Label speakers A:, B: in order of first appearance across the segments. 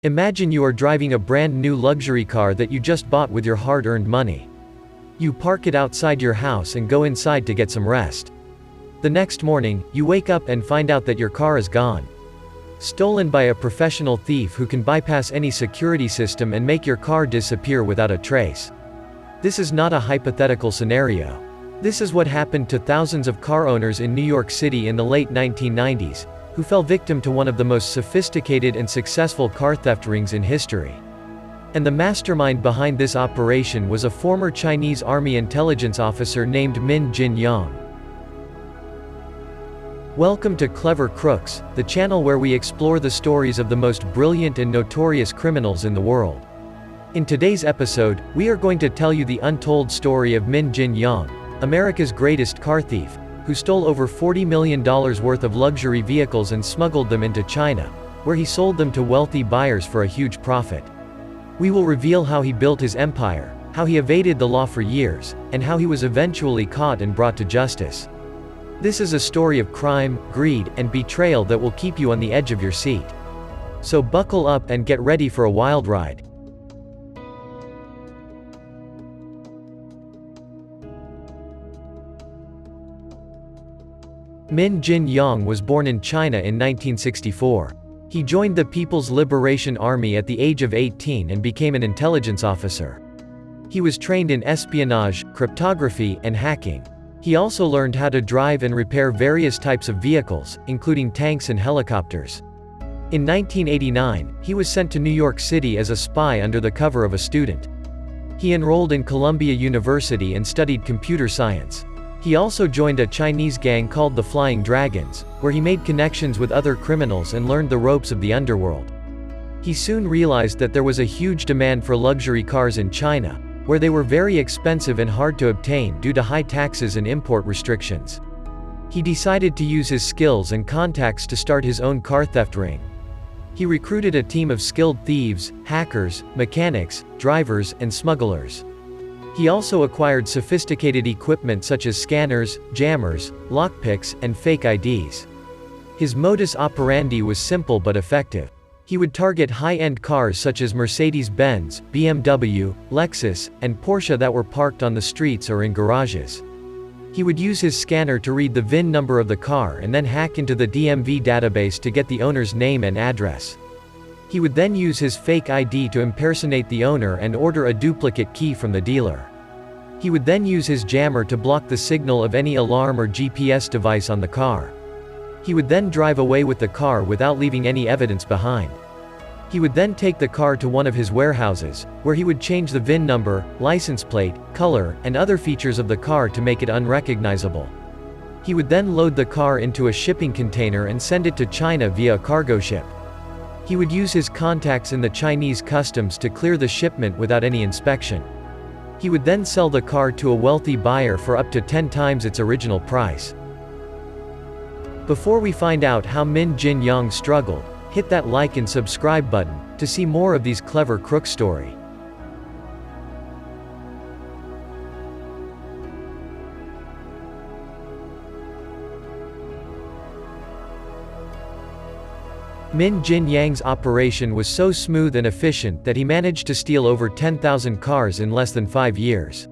A: Imagine you are driving a brand new luxury car that you just bought with your hard-earned money. You park it outside your house and go inside to get some rest. The next morning, you wake up and find out that your car is gone. Stolen by a professional thief who can bypass any security system and make your car disappear without a trace. This is not a hypothetical scenario. This is what happened to thousands of car owners in New York City in the late 1990s, who fell victim to one of the most sophisticated and successful car theft rings in history. And the mastermind behind this operation was a former Chinese army intelligence officer named Min Jin-yong. Welcome to Clever Crooks, the channel where we explore the stories of the most brilliant and notorious criminals in the world. In today's episode, we are going to tell you the untold story of Min Jin-yong, America's greatest car thief, who stole over $40 million worth of luxury vehicles and smuggled them into China, where he sold them to wealthy buyers for a huge profit. We will reveal how he built his empire, how he evaded the law for years, and how he was eventually caught and brought to justice. This is a story of crime, greed, and betrayal that will keep you on the edge of your seat. So buckle up and get ready for a wild ride. Min Jin-yong was born in China in 1964. He joined the People's Liberation Army at the age of 18 and became an intelligence officer. He was trained in espionage, cryptography, and hacking. He also learned how to drive and repair various types of vehicles, including tanks and helicopters. In 1989, he was sent to New York City as a spy under the cover of a student. He enrolled in Columbia University and studied computer science. He also joined a Chinese gang called the Flying Dragons, where he made connections with other criminals and learned the ropes of the underworld. He soon realized that there was a huge demand for luxury cars in China, where they were very expensive and hard to obtain due to high taxes and import restrictions. He decided to use his skills and contacts to start his own car theft ring. He recruited a team of skilled thieves, hackers, mechanics, drivers, and smugglers. He also acquired sophisticated equipment such as scanners, jammers, lockpicks, and fake IDs. His modus operandi was simple but effective. He would target high-end cars such as Mercedes-Benz, BMW, Lexus, and Porsche that were parked on the streets or in garages. He would use his scanner to read the VIN number of the car and then hack into the DMV database to get the owner's name and address. He would then use his fake ID to impersonate the owner and order a duplicate key from the dealer. He would then use his jammer to block the signal of any alarm or GPS device on the car. He would then drive away with the car without leaving any evidence behind. He would then take the car to one of his warehouses, where he would change the VIN number, license plate, color, and other features of the car to make it unrecognizable. He would then load the car into a shipping container and send it to China via a cargo ship. He would use his contacts in the Chinese customs to clear the shipment without any inspection. He would then sell the car to a wealthy buyer for up to 10 times its original price. Before we find out how Min Jin-yong struggled, hit that like and subscribe button to see more of these clever crook story. Min Jin-yong's operation was so smooth and efficient that he managed to steal over 10,000 cars in less than 5 years.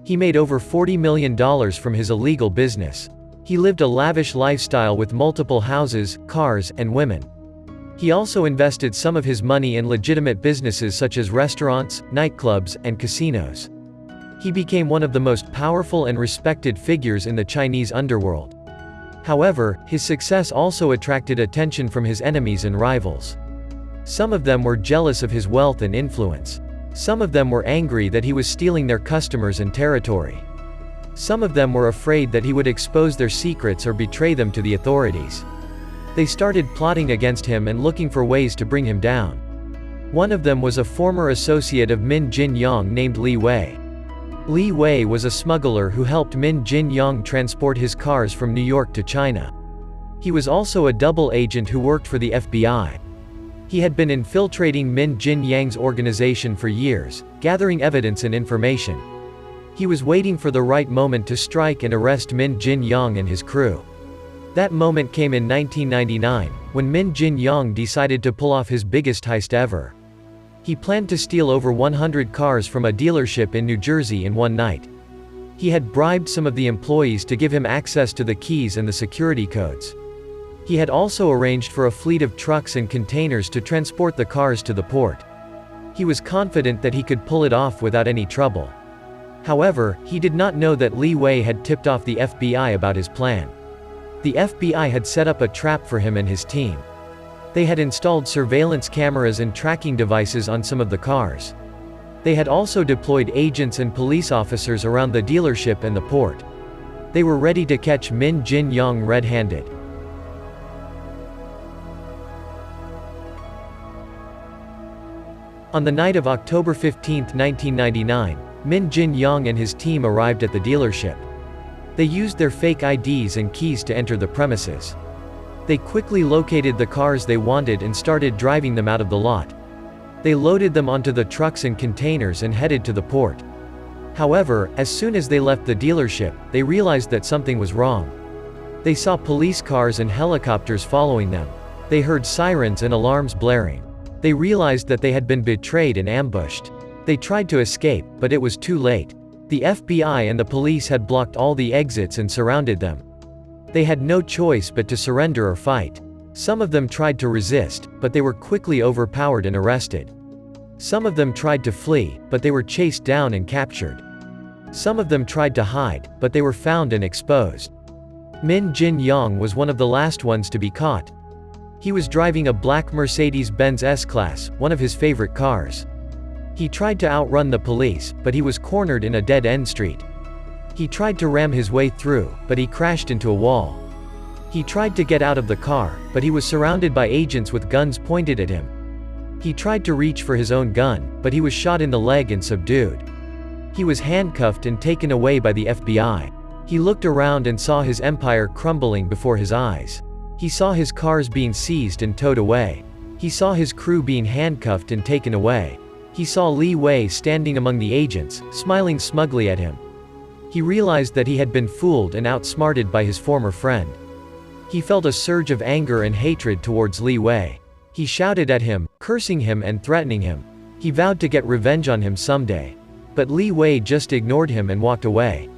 A: He made over $40 million from his illegal business. He lived a lavish lifestyle with multiple houses, cars, and women. He also invested some of his money in legitimate businesses such as restaurants, nightclubs, and casinos. He became one of the most powerful and respected figures in the Chinese underworld. However, his success also attracted attention from his enemies and rivals. Some of them were jealous of his wealth and influence. Some of them were angry that he was stealing their customers and territory. Some of them were afraid that he would expose their secrets or betray them to the authorities. They started plotting against him and looking for ways to bring him down. One of them was a former associate of Min Jin-yong named Li Wei. Li Wei was a smuggler who helped Min Jin-yong transport his cars from New York to China. He was also a double agent who worked for the FBI. He had been infiltrating Min Jin-yong's organization for years, gathering evidence and information. He was waiting for the right moment to strike and arrest Min Jin-yong and his crew. That moment came in 1999, when Min Jin-young decided to pull off his biggest heist ever. He planned to steal over 100 cars from a dealership in New Jersey in one night. He had bribed some of the employees to give him access to the keys and the security codes. He had also arranged for a fleet of trucks and containers to transport the cars to the port. He was confident that he could pull it off without any trouble. However, he did not know that Li Wei had tipped off the FBI about his plan. The FBI had set up a trap for him and his team. They had installed surveillance cameras and tracking devices on some of the cars. They had also deployed agents and police officers around the dealership and the port. They were ready to catch Min Jin-young red-handed. On the night of October 15, 1999, Min Jin-young and his team arrived at the dealership. They used their fake IDs and keys to enter the premises. They quickly located the cars they wanted and started driving them out of the lot. They loaded them onto the trucks and containers and headed to the port. However, as soon as they left the dealership, they realized that something was wrong. They saw police cars and helicopters following them. They heard sirens and alarms blaring. They realized that they had been betrayed and ambushed. They tried to escape, but it was too late. The FBI and the police had blocked all the exits and surrounded them. They had no choice but to surrender or fight. Some of them tried to resist, but they were quickly overpowered and arrested. Some of them tried to flee, but they were chased down and captured. Some of them tried to hide, but they were found and exposed. Min Jin-young was one of the last ones to be caught. He was driving a black Mercedes-Benz S-Class, one of his favorite cars. He tried to outrun the police, but he was cornered in a dead-end street. He tried to ram his way through, but he crashed into a wall. He tried to get out of the car, but he was surrounded by agents with guns pointed at him. He tried to reach for his own gun, but he was shot in the leg and subdued. He was handcuffed and taken away by the FBI. He looked around and saw his empire crumbling before his eyes. He saw his cars being seized and towed away. He saw his crew being handcuffed and taken away. He saw Li Wei standing among the agents, smiling smugly at him. He realized that he had been fooled and outsmarted by his former friend. He felt a surge of anger and hatred towards Li Wei. He shouted at him, cursing him and threatening him. He vowed to get revenge on him someday. But Li Wei just ignored him and walked away.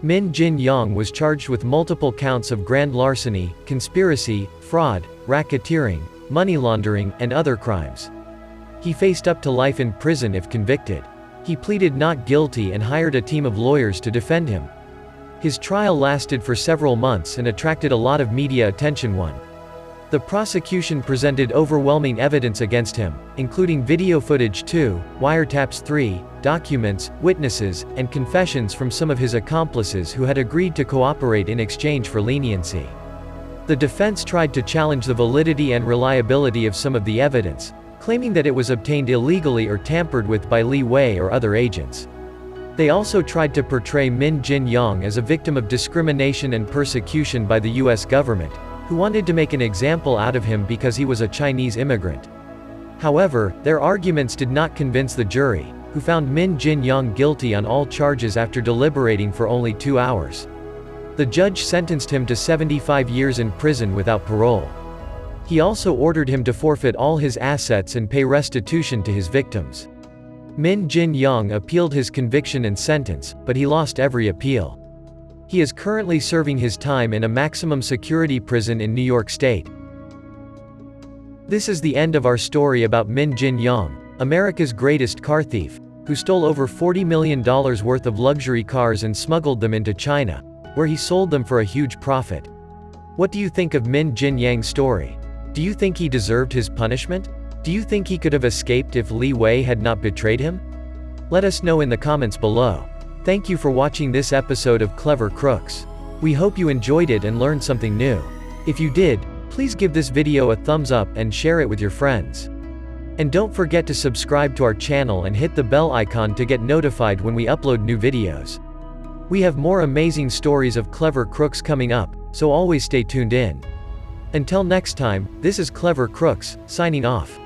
A: Min Jin-young was charged with multiple counts of grand larceny, conspiracy, fraud, racketeering, money laundering, and other crimes. He faced up to life in prison if convicted. He pleaded not guilty and hired a team of lawyers to defend him. His trial lasted for several months and attracted a lot of media attention. The prosecution presented overwhelming evidence against him, including video footage 2, wiretaps 3, documents, witnesses, and confessions from some of his accomplices who had agreed to cooperate in exchange for leniency. The defense tried to challenge the validity and reliability of some of the evidence, claiming that it was obtained illegally or tampered with by Li Wei or other agents. They also tried to portray Min Jin-young as a victim of discrimination and persecution by the US government, who wanted to make an example out of him because he was a Chinese immigrant. However, their arguments did not convince the jury, who found Min Jin-young guilty on all charges after deliberating for only 2 hours. The judge sentenced him to 75 years in prison without parole. He also ordered him to forfeit all his assets and pay restitution to his victims. Min Jin-young appealed his conviction and sentence, but he lost every appeal. He is currently serving his time in a maximum security prison in New York State. This is the end of our story about Min Jin-young, America's greatest car thief, who stole over $40 million worth of luxury cars and smuggled them into China, where he sold them for a huge profit. What do you think of Min Jin-young's story? Do you think he deserved his punishment? Do you think he could have escaped if Li Wei had not betrayed him? Let us know in the comments below. Thank you for watching this episode of Clever Crooks. We hope you enjoyed it and learned something new. If you did, please give this video a thumbs up and share it with your friends. And don't forget to subscribe to our channel and hit the bell icon to get notified when we upload new videos. We have more amazing stories of clever crooks coming up, so always stay tuned in. Until next time, this is Clever Crooks, signing off.